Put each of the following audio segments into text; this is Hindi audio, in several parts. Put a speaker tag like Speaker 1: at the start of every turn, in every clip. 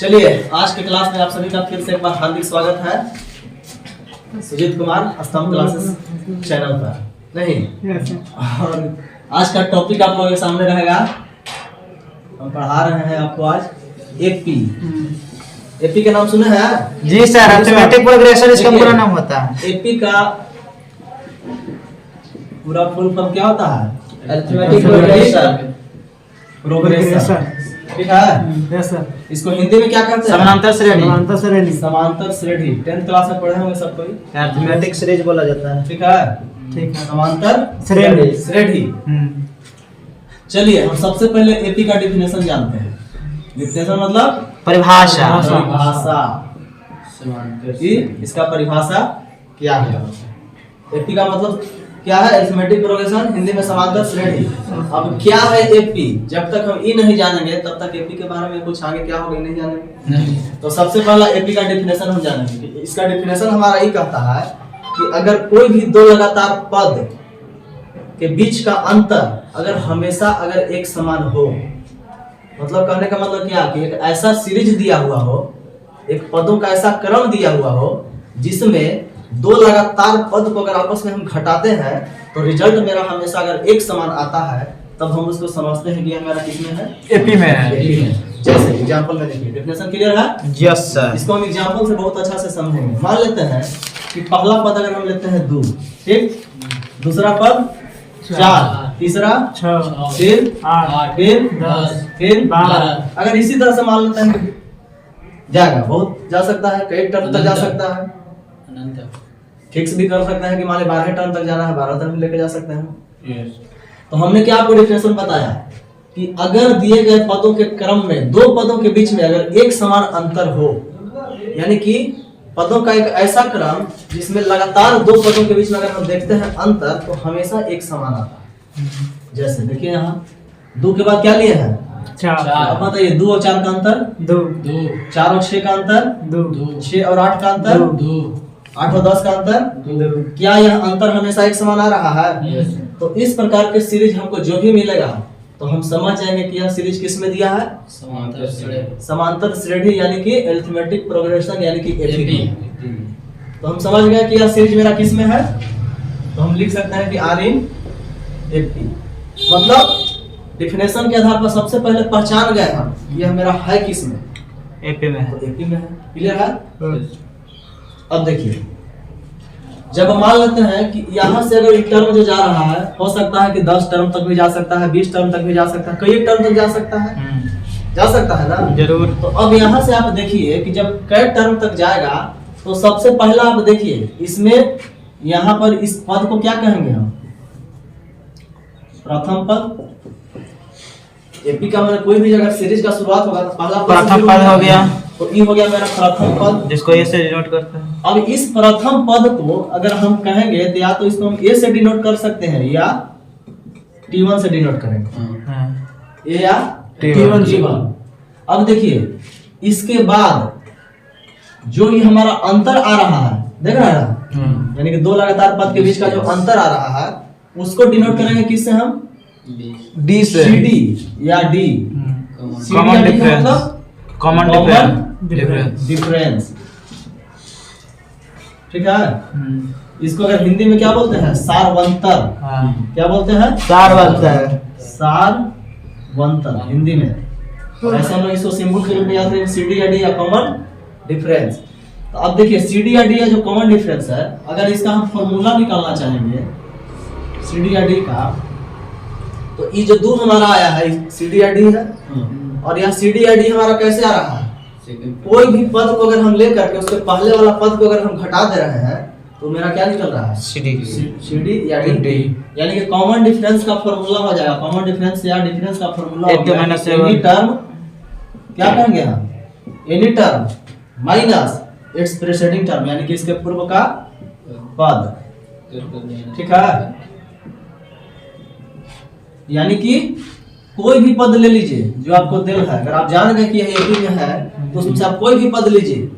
Speaker 1: चलिए आज के क्लास में आप सभी का फिर से एक बार हार्दिक स्वागत है सुजीत कुमार स्तंभ क्लासेस चैनल पर। नहीं और आज का टॉपिक आप लोगों के सामने रहेगा। हम पढ़ा रहे हैं आपको आज एपी। एपी का नाम सुने हैं?
Speaker 2: जी सर, अरिथमेटिक प्रोग्रेशन इसका पूरा नाम होता है।
Speaker 1: एपी का पूरा फुल फॉर्म क्या होता है? Arithmetic progression. ठीक है?
Speaker 2: Yes sir.
Speaker 1: इसको हिंदी में क्या कहते हैं?
Speaker 2: समांतर श्रेणी।
Speaker 1: समांतर श्रेणी। समांतर श्रेणी 10th क्लास में पढ़े होंगे सब कोई।
Speaker 2: अरिथमेटिक सीरीज बोला जाता है।
Speaker 1: ठीक है?
Speaker 2: ठीक है।
Speaker 1: समांतर
Speaker 2: श्रेणी।
Speaker 1: श्रेणी। चलिए हम सबसे पहले एपी का डिफिनेशन जानते हैं। डिफिनेशन मतलब
Speaker 2: परिभाषा।
Speaker 1: परिभाषा कि इसका परिभाषा क्या है? एपी का मतलब क्या है? अरिथमेटिक प्रोग्रेशन, हिंदी में समांतर श्रेणी। अब क्या है एपी? जब तक हम ई नहीं जानेंगे तब तक एपी के बारे में कुछ आगे क्या होगा नहीं जानेंगे। नहीं। तो सबसे पहला एपी का डिफिनेशन हम जानेंगे। इसका डिफिनेशन हमारा ये कहता है कि अगर कोई भी दो लगातार पद के बीच का अंतर अगर हमेशा अगर एक समान हो, मतलब कहने का मतलब क्या कि एक ऐसा सीरीज दिया हुआ हो, एक पदों का ऐसा क्रम दिया हुआ हो जिसमें दो लगातार पद को अगर आपस में हम घटाते हैं तो रिजल्ट मेरा हमेशा अगर एक समान आता है, तब हम उसको समझते हैं कि हमारा किसमें है? एपी में है। एपी में। जैसे एग्जांपल में देखिए, डिफिनेशन क्लियर है?
Speaker 2: Yes sir.
Speaker 1: इसको हम एग्जांपल से बहुत अच्छा से समझेंगे। मान लेते हैं कि पहला पद अगर हम लेते हैं 2, ठीक, दूसरा पद 4, तीसरा 6, फिर 8, फिर 10, फिर 12। अगर इसी तरह से मान लेते हैं जाएगा, बहुत जा सकता है, कई टर्म तक जा सकता है, फिक्स भी कर सकते हैं कि मान ली 12 टर्म तक जाना है, 12 टर्म लेके जा सकते हैं। तो हमने क्या आपको डिफिनेशन बताया कि अगर दिए गए पदों के क्रम में दो पदों के बीच में अगर एक समान अंतर हो, यानी कि पदों का एक ऐसा क्रम जिसमें लगातार दो पदों के बीच में अगर हम देखते हैं अंतर, तो हमेशा एक समान आता है। जैसे देखिए यहाँ 2 के बाद क्या लिए हैं? 4। अब बताइए 2 और 4 का अंतर 2, 4 और 6 का अंतर 2, 6 और 8 का अंतर 2, 8 और 10 का अंतर। क्या यह अंतर हमेशा एक समान आ रहा है? तो इस प्रकार के सीरीज हमको जो भी मिलेगा तो हम समझ जाएंगे कि यह सीरीज किस में दिया है? समांतर श्रेणी यानी कि अरिथमेटिक प्रोग्रेशन यानी कि एपी। तो हम समझ गए कि यह सीरीज मेरा किस में है, तो हम लिख सकते हैं कि आर इन एपी। मतलब डिफिनेशन के आधार पर सबसे पहले पहचान गए हम यह मेरा है किस में?
Speaker 2: एपी में है।
Speaker 1: तो एपी में है। क्लियर है? अब देखिए, जब मान लेते हैं कि यहाँ से अगर एक टर्म जो जा रहा है, हो सकता है कि 10 टर्म तक भी जा सकता है, 20 टर्म तक भी जा सकता है, कई टर्म तक जा सकता है ना? जरूर। तो अब यहाँ से आप देखिए कि जब कई टर्म तक जाएगा तो सबसे पहला आप देखिए इसमें यहाँ पर इस पद को क्या कहेंगे हम? प्रथम पद। एपी का मतलब कोई भी अगर सीरीज का शुरुआत होगा तो पहला
Speaker 2: प्रथम पद हो गया,
Speaker 1: तो ये हो गया मेरा प्रथम पद,
Speaker 2: जिसको ए से डिनोट करते हैं।
Speaker 1: अब इस प्रथम पद को अगर हम कहेंगे तो या तो इसको हम ए से डिनोट कर सकते हैं या T1 से डिनोट करेंगे। ए या T1। अब देखिए इसके बाद जो ये हमारा अंतर आ रहा है, देख रहा है, यानी कि दो लगातार पद के बीच का जो अंतर आ रहा है उसको डिनोट करेंगे किससे? हम
Speaker 2: डी से।
Speaker 1: CD या D।
Speaker 2: Common
Speaker 1: difference. ठीक है? इसको अगर हिंदी में क्या बोलते हैं? सारवंतर। क्या बोलते हैं? सारवंतर हिंदी में। ऐसे हम लोग इसको सिंबल के रूप में याद करेंगे, CD या D या कॉमन डिफरेंस। तो अब देखिए CD या D या जो कॉमन डिफरेंस है, अगर इसका हम फॉर्मूला निकालना चाहेंगे CD या D का, तो ये जो 2 हमारा आया है CD या D है, और यहाँ CD या D हमारा कैसे आ रहा है? कोई भी पद को अगर हम ले करके उसके पहले वाला पद को अगर हम घटा दे रहे हैं तो मेरा क्या निकल रहा है? CD या D। यानी कि कॉमन डिफरेंस का फॉर्मूला हो जाएगा। कॉमन डिफरेंस या डिफरेंस का फॉर्मूला एनी टर्म क्या कहेंगे हम? Any term minus it's preceding term, यानी कि इसके पूर्व का पद। ठीक है? यानी कि कोई भी पद ले लीजिए जो आपको दिल है, अगर आप जान गए कि यह एपी में है तो उसमें से आप कोई भी पद लीजिए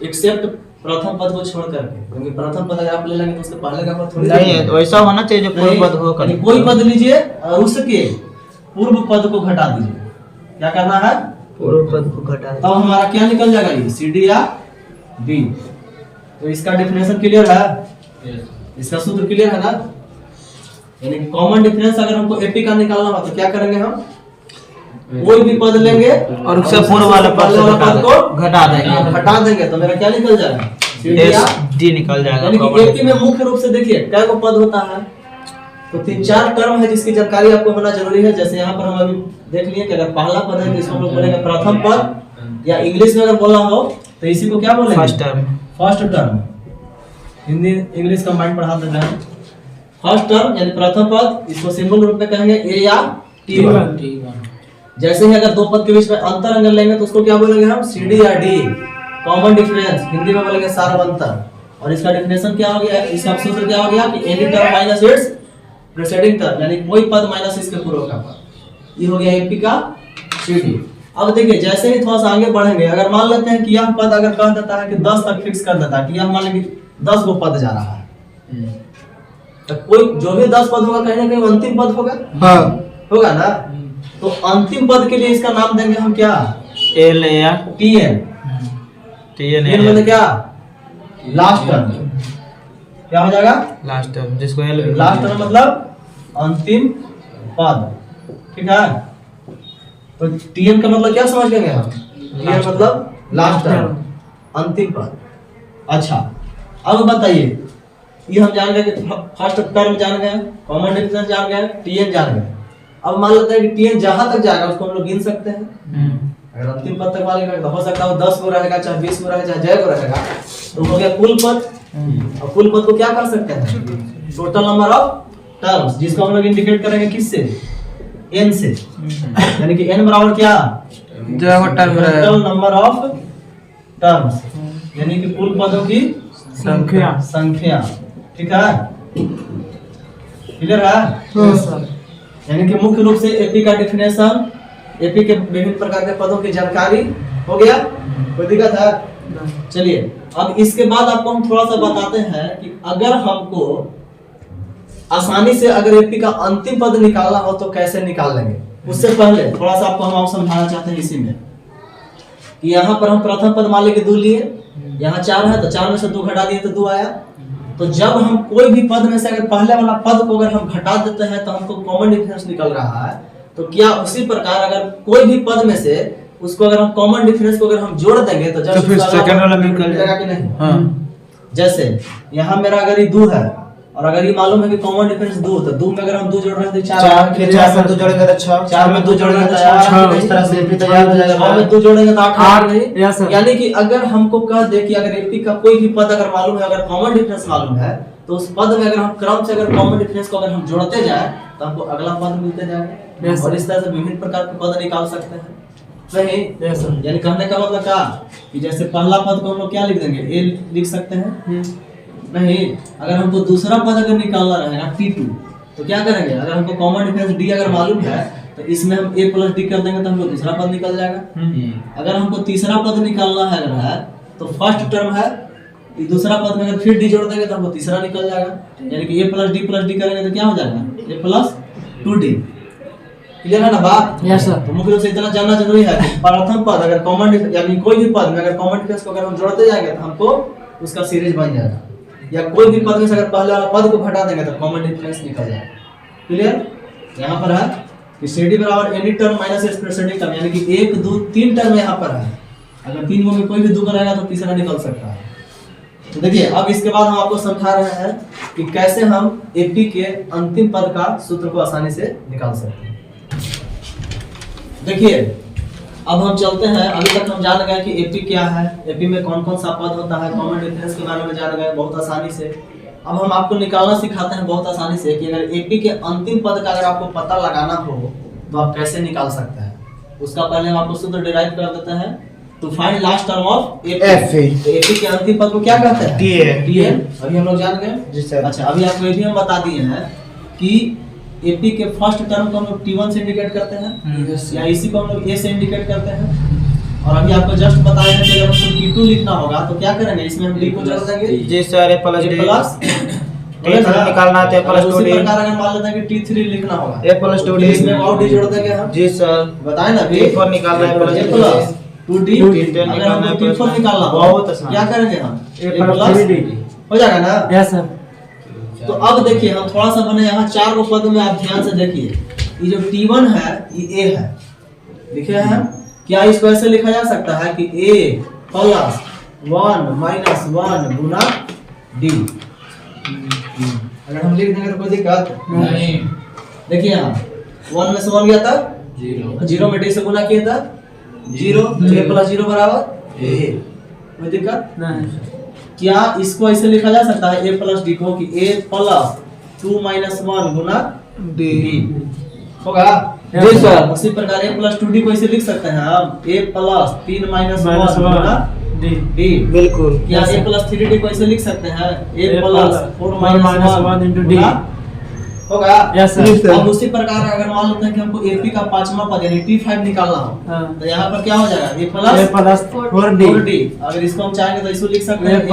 Speaker 1: एक्सेप्ट प्रथम पद को छोड़ करके, क्योंकि प्रथम पद अगर आप ले लेंगे तो उसके पहले का पद थोड़ी
Speaker 2: नहीं है, वैसा होना चाहिए जो पूर्व पद हो।
Speaker 1: कोई पद लीजिए और उसके पूर्व पद को घटा दीजिए। क्या करना है?
Speaker 2: पूर्व पद को घटा
Speaker 1: तब हमारा क्या निकल जाएगा, ये सी डी या डी। तो इसका डेफिनेशन क्लियर है, इसका सूत्र क्लियर है ना। यानी कॉमन डिफरेंस अगर हमको एपी का निकालना हो तो क्या करेंगे, हम कोई भी पद लेंगे
Speaker 2: और उससे पूर्व वाले पद को घटा देंगे
Speaker 1: तो मेरा क्या निकल जाएगा, सी डी या
Speaker 2: डी निकल जाएगा।
Speaker 1: यानी कि एपी में मुख्य रूप से देखिए क्या को पद होता है, तो 3-4 टर्म है जिसकी जानकारी आपको होना जरूरी है। जैसे यहाँ पर हम अभी देख लिए कि अगर पहला पद है तो इसको हम लोग बोलेंगे प्रथम पद, या इंग्लिश में अगर बोलना हो तो इसी को क्या बोलेंगे, first term. Hindi English combined पढ़ा देते हैं। फर्स्ट टर्म यानी प्रथम पद, इसको सिंपल रूप में कहेंगे ए या टी1। जैसे ही अगर दो पद के बीच में अंतर अगर लेंगे तो उसको क्या बोलेंगे हम, सी डी या डी, कॉमन डिफरेंस, हिंदी में बोलेंगे सार्वंतर। और इसका डेफिनेशन क्या हो गया, इसका सूत्र क्या हो गया कि any term minus it's preceding term, यानी कोई पद माइनस इसके पूर्व का पद। ये हो गया एपी का सी डी। अब देखिए जैसे ही थोड़ा सा आगे बढ़ेंगे, अगर मान लेते हैं कि यह पद अगर कह देता है कि 10 तक फिक्स कर देता है कि यह मान लीजिए 10 गो पद जा रहा है, तो कोई जो भी 10 पद होगा कहीं ना कहीं अंतिम पद होगा, होगा ना। तो अंतिम पद के लिए इसका नाम देंगे हम क्या,
Speaker 2: एल या
Speaker 1: टीएन। टीएन मतलब क्या, लास्ट टर्म। क्या हो जाएगा,
Speaker 2: लास्ट टर्म, जिसको एल
Speaker 1: लास्ट टर्म मतलब अंतिम पद, ठीक है। तो टीएन का मतलब क्या समझ गए हम, टीएन मतलब लास्ट टर्म, अंतिम पद। अच्छा अब बताइए, ये हम जान गए कि फर्स्ट टर्म जान गए, कॉमन डिफरेंस जान गए, टीएन जान गए। अब मान लेते हैं कि टीएन जहां तक जाएगा उसको हम लोग गिन सकते हैं। अगर अंतिम पद तक वाले का हो सकता है 10 गो रहेगा, चाहे 20 गो रहेगा, चाहे जय गो रहेगा, तो हो गया कुल पद। और कुल पद को क्या कर सकते हैं, टोटल नंबर ऑफ टर्म्स, जिसको हम लोग इंडिकेट करेंगे किससे, एन से। यानी कि एन बराबर क्या, टोटल नंबर ऑफ टर्म्स, यानी कि कुल पदों की संख्या। ठीक है, क्लियर है। यानी कि मुख्य रूप से एपी का डेफिनेशन, एपी के विभिन्न प्रकार के पदों की जानकारी हो गया, कोई दिक्कत है। चलिए अब इसके बाद आपको हम थोड़ा सा बताते हैं कि अगर हमको आसानी से अगर एपी का अंतिम पद निकालना हो तो कैसे निकाल लेंगे। उससे पहले थोड़ा सा आपको हम समझाना चाहते हैं इसी में कि यहाँ पर हम प्रथम पद मान लेके 2 लिए, यहाँ 4 है तो 4 में से 2 घटा दिए तो 2 आया। तो जब हम कोई भी पद में से अगर पहले वाला पद को अगर हम घटा देते हैं तो हमको कॉमन डिफरेंस निकल रहा है। तो क्या उसी प्रकार अगर कोई भी पद में से उसको अगर हम कॉमन डिफरेंस को अगर हम जोड़ देंगे तो जब
Speaker 2: फिर सेकंड वाला निकल
Speaker 1: जाएगा कि नहीं। हाँ। जैसे यहाँ मेरा अगर ये 2 है और अगर ये मालूम है कि कॉमन डिफरेंस 2, तो 2 में अगर हम 2 जोड़ रहे हैं तो 4 में 2 जोड़ेंगे तो 6, 4 में 2 जोड़ेंगे तो 6, इस तरह से एपी तैयार हो जाएगा। 6 में 2 जोड़ेंगे तो 8। यानी कि अगर हमको कह दे कि अगर एपी का कोई भी पद अगर मालूम है, अगर कॉमन डिफरेंस मालूम है, तो उस पद में अगर हम क्रम से अगर कॉमन डिफरेंस को अगर हम जोड़ते जाए तो हमको अगला पद मिलते जाएगा। और इस तरह से विभिन्न प्रकार के पद निकाल सकते हैं। सही, यानी कहने का मतलब क्या कि जैसे पहला पद को हम लोग क्या लिख देंगे, ए लिख सकते हैं। नहीं, अगर हमको दूसरा पद अगर निकालना रहेगा T2, तो क्या करेंगे, अगर हमको कॉमन डिफरेंस D अगर मालूम है तो इसमें हम A + D कर देंगे तो हमको दूसरा पद निकल जाएगा। अगर हमको तीसरा पद निकालना है तो फर्स्ट टर्म है, दूसरा पद में अगर फिर D जोड़ देंगे तो हमको तीसरा निकल जाएगा। यानी कि A + D करेंगे तो क्या हो जाएगा, A + 2D। क्लियर है ना बात। Yes sir. तो मुख्य रूप से इतना जानना जरूरी है कि प्रथम पद अगर कॉमन यानी कोई भी पद में अगर कॉमन डिफरेंस को अगर हम जोड़ते जाएंगे तो हमको उसका सीरीज बन जाएगा। या कोई भी पद में से अगर पहले वाला पद को घटा देंगे तो कॉमन डिफरेंस निकल जाएगा। क्लियर। यहाँ पर है कि CD बराबर any term minus it's preceding term, यानी कि 1 2 3 टर्म यहाँ पर है। अगर 3 में कोई भी 2 रहेगा तो तीसरा निकल सकता है। तो देखिए अब इसके बाद हम आपको समझा रहे हैं कि कैसे हम एपी के अंतिम पद का सूत्र को आसानी से निकाल सकते हैं। देखिए अब हम चलते हैं, अभी तक हम जान गए कि एपी क्या है, एपी में कौन कौन सा पद होता है, कॉमन डिफरेंस के बारे में जान गए बहुत आसानी से। अब हम आपको निकालना सिखाते हैं बहुत आसानी से कि अगर एपी के अंतिम पद का अगर आपको पता लगाना हो तो आप कैसे निकाल सकते हैं। उसका पहले हम आपको सूत्र डिराइव कर देते हैं। To find last term of AP, AP के अंतिम पद को क्या कहते हैं, टीएन। अभी हम लोग जान गए। अच्छा अभी आपको ये भी हम बता दिए हैं कि एपी के फर्स्ट टर्म को हम लोग T1 से इंडिकेट करते हैं या इसी को हम लोग A से इंडिकेट करते हैं। और अभी आपको जस्ट बताया है कि अगर हमको T2 लिखना होगा तो क्या करेंगे, इसमें हम D को जोड़ देंगे,
Speaker 2: J + A + D T3 निकालना है तो A+2D।
Speaker 1: उसी प्रकार अगर मान लेते हैं कि T3 लिखना होगा
Speaker 2: A+2D।
Speaker 1: इसमें और डी जोड़ देंगे हम।
Speaker 2: जी सर।
Speaker 1: बताए ना
Speaker 2: T4 निकालना है
Speaker 1: A+2D। अगर हमको T4 निकालना हो
Speaker 2: बहुत आसान।
Speaker 1: क्या करेंगे हम
Speaker 2: A+3D
Speaker 1: हो जाएगा ना।
Speaker 3: Yes sir.
Speaker 1: तो अब देखिए हम थोड़ा सा बने यहाँ 4 को पद में, आप ध्यान से देखिए ये जो T1 है ये A है, लिखे हैं। क्या इसको ऐसे लिखा जा सकता है कि A+1 -1 गुना D। अगर हम लिख देंगे तो कोई दिक्कत
Speaker 3: नहीं।
Speaker 1: देखिए यहाँ 1 में से 1 गया था 0 में D से गुना किया था 0, A+0 बराबर A। कोई दिक्कत
Speaker 3: नहीं।
Speaker 1: क्या इसको ऐसे लिखा जा सकता है A+D को कि A+2 -1 गुना D होगा।
Speaker 2: जी सर।
Speaker 1: उसी प्रकार A+2D को ऐसे लिख सकते हैं हम A+3 -1 गुना
Speaker 3: D।
Speaker 1: D।
Speaker 2: बिल्कुल।
Speaker 1: क्या A+3D को ऐसे लिख सकते हैं A+4 -1
Speaker 3: into D।
Speaker 1: गुना होगा।
Speaker 3: Yes sir.
Speaker 1: अब उसी प्रकार अगर मान लेते हैं कि हमको AP का 5वां पद यानी T5 निकालना हो
Speaker 3: हाँ।
Speaker 1: तो यहाँ पर क्या हो जाएगा
Speaker 3: A+4D।
Speaker 1: A+4D। अगर इसको हम चाहेंगे तो इसको लिख सकते हैं
Speaker 3: A+5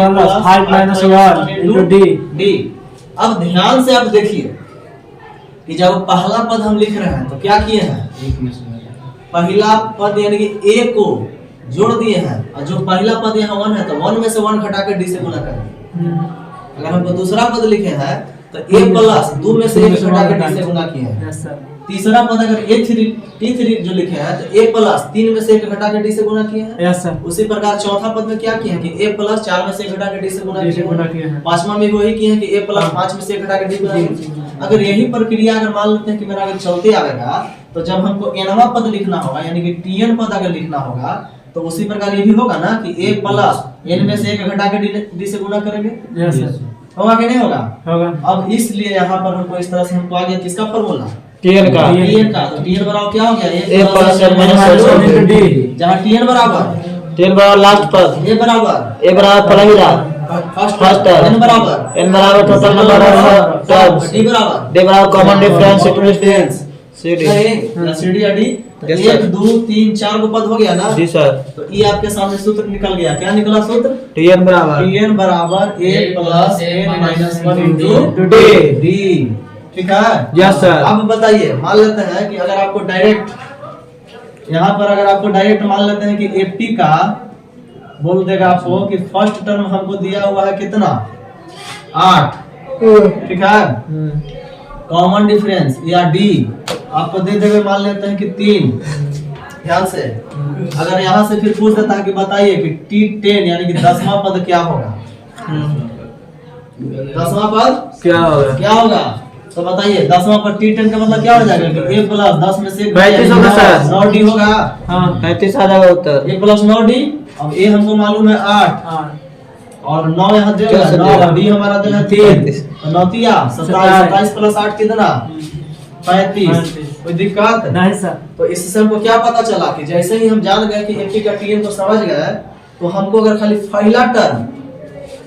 Speaker 3: -1 into D।
Speaker 1: D। अब ध्यान से आप देखिए कि जब पहला पद हम लिख रहे हैं तो क्या किए हैं, पहला पद यानी कि A को जोड़ दिए हैं और जो पहला पद यहाँ 1 है तो 1 में से 1 घटा के D से गुना करेंगे। अगर हमको दूसरा पद लिखे हैं तो A+2 में से 1 घटा के D से गुना किए हैं।
Speaker 3: Yes sir.
Speaker 1: तीसरा पद अगर T3 जो लिखे हैं तो A+3 में से 1 घटा के D से गुना किए हैं।
Speaker 3: Yes sir.
Speaker 1: उसी प्रकार चौथा पद में क्या किए हैं कि A+4 में से 1 घटा के D से गुना
Speaker 3: D से गुना
Speaker 1: किए
Speaker 3: किए
Speaker 1: हैं।
Speaker 3: हैं।
Speaker 1: पांचवा में भी वही किए हैं कि A+5 में से 1 घटा के D गुना किए हैं। अगर यही प्रक्रिया अगर मान लेते हैं कि मेरा अगर चलते आएगा तो जब हमको nवां पद लिखना होगा यानी कि Tn पद अगर लिखना होगा तो उसी प्रकार ये भी होगा ना कि A+n में से 1 घटा के D से गुना करेंगे।
Speaker 3: Yes sir.
Speaker 1: होगा कि नहीं होगा।
Speaker 3: होगा।
Speaker 1: अब इसलिए यहाँ पर हमको इस तरह से हमको आ गया किसका फॉर्मूला
Speaker 2: Tn का।
Speaker 1: Tn का। तो Tn बराबर क्या हो गया
Speaker 2: A+n
Speaker 3: into D।
Speaker 1: जहाँ Tn बराबर
Speaker 2: Tn बराबर लास्ट पद,
Speaker 1: A बराबर
Speaker 2: A बराबर पहिला,
Speaker 1: फर्स्ट
Speaker 2: टर्म,
Speaker 1: n बराबर
Speaker 2: n बराबर total number of terms,
Speaker 1: D बराबर
Speaker 2: D बराबर common difference difference CD।
Speaker 1: CD या D।
Speaker 2: Yes, sir।
Speaker 1: 1 2 3 4 को पद हो गया ना।
Speaker 2: जी सर।
Speaker 1: तो ये आपके सामने सूत्र निकल गया। क्या निकला सूत्र?
Speaker 2: Tn बराबर
Speaker 1: Tn बराबर A+n-1 into
Speaker 2: D।
Speaker 1: D। ठीक है।
Speaker 2: Yes, sir।
Speaker 1: अब बताइए, मान लेते हैं कि अगर आपको डायरेक्ट यहाँ पर अगर आपको डायरेक्ट मान लेते हैं कि AP का बोल देगा आपको कि फर्स्ट टर्म हमको दिया हुआ है कितना 8। ठीक है। कॉमन डिफरेंस या D आपको दे देंगे मान लेते हैं कि 3। ध्यान से अगर यहाँ से फिर पूछ देता है कि बताइए कि T10 यानी कि 10वां पद क्या होगा। 10वां पद
Speaker 2: क्या होगा?
Speaker 1: क्या होगा तो बताइए। 10वां पद T10 का मतलब क्या हो जाएगा कि A+10 में से
Speaker 2: 35 होगा सर।
Speaker 1: 9D होगा।
Speaker 3: हाँ।
Speaker 2: 35 आ जाएगा उत्तर।
Speaker 1: A+9D। अब A हमको मालूम है 8 और 9 यहाँ दे
Speaker 2: क्या सर
Speaker 1: 9 D हमारा दिल है 3 9 तिया 27 + 8 कितना 35। कोई दिक्कत
Speaker 3: नहीं सर।
Speaker 1: तो इससे हमको क्या पता चला कि जैसे ही हम जान गए कि AP का Tn को समझ गए तो हमको अगर खाली पहला टर्म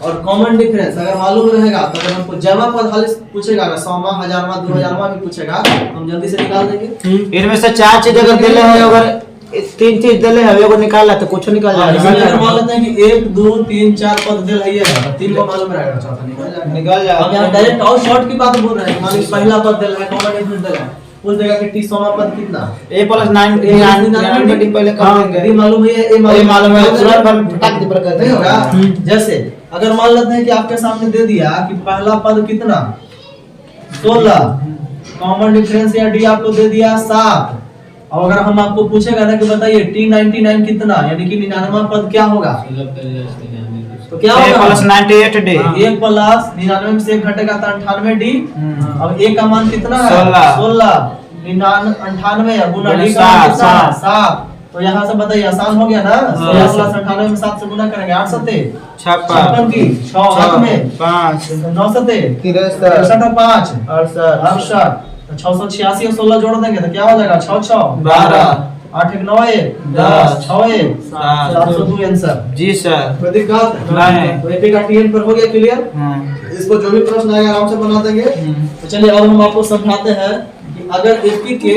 Speaker 1: और कॉमन डिफरेंस अगर मालूम रहेगा तो अगर हमको जमा पद खाली पूछेगा ना 100वां 1000वां 2000वां भी पूछेगा हम जल्दी से निकाल देंगे।
Speaker 2: इनमें से 4 चीज अगर दिले हैं, अगर 3 चीज दिले हैं एगो निकालना तो कुछ निकाल
Speaker 1: इसमें अगर
Speaker 2: जाएगा।
Speaker 1: मान लेते हैं कि 1 2 3 4 पद दिल है ये है 3 को मालूम रहेगा चौथा निकल जाएगा।
Speaker 2: निकाल जाएगा।
Speaker 1: हम यहाँ डायरेक्ट और शॉर्ट की बात बोल रहे हैं। मान लीजिए पहला पद दिल है कॉमन डिफरेंस दिल है पूछ देगा कि 100वां पद कितना
Speaker 2: A+9 पहले कर देंगे।
Speaker 1: D मालूम है A
Speaker 2: मालूम है तुरंत हम फटाक दे प्रकार
Speaker 1: नहीं होगा। जैसे अगर मान लेते हैं कि आपके सामने दे दिया कि पहला पद कितना 16 कॉमन डिफरेंस या D आपको दे दिया 7 और अगर हम आपको पूछेगा ना कि बताइए T99 कितना यानी कि 99वां पद क्या होगा तो क्या होगा
Speaker 2: A+98 D।
Speaker 1: A+99 में से 1 घटेगा तो 98D। अब A का मान कितना है 16 98 गुना D का मान कितना 7। तो यहाँ से बताइए आसान हो गया ना। 16 + 98 में 7 से गुना करेंगे 8 7 56 की 6 हाथ में
Speaker 2: 5
Speaker 1: 9 7 63 5 68 686 और 16 जोड़ देंगे तो क्या हो जाएगा 6 6 12 8 1 9 1 10 6 1 702 आंसर।
Speaker 2: जी सर।
Speaker 1: कोई दिक्कत
Speaker 2: नहीं।
Speaker 1: तो AP का Tn पर हो गया क्लियर। इसको जो भी प्रश्न आएगा आराम से बना देंगे। तो चलिए अब हम आपको समझाते हैं कि अगर AP के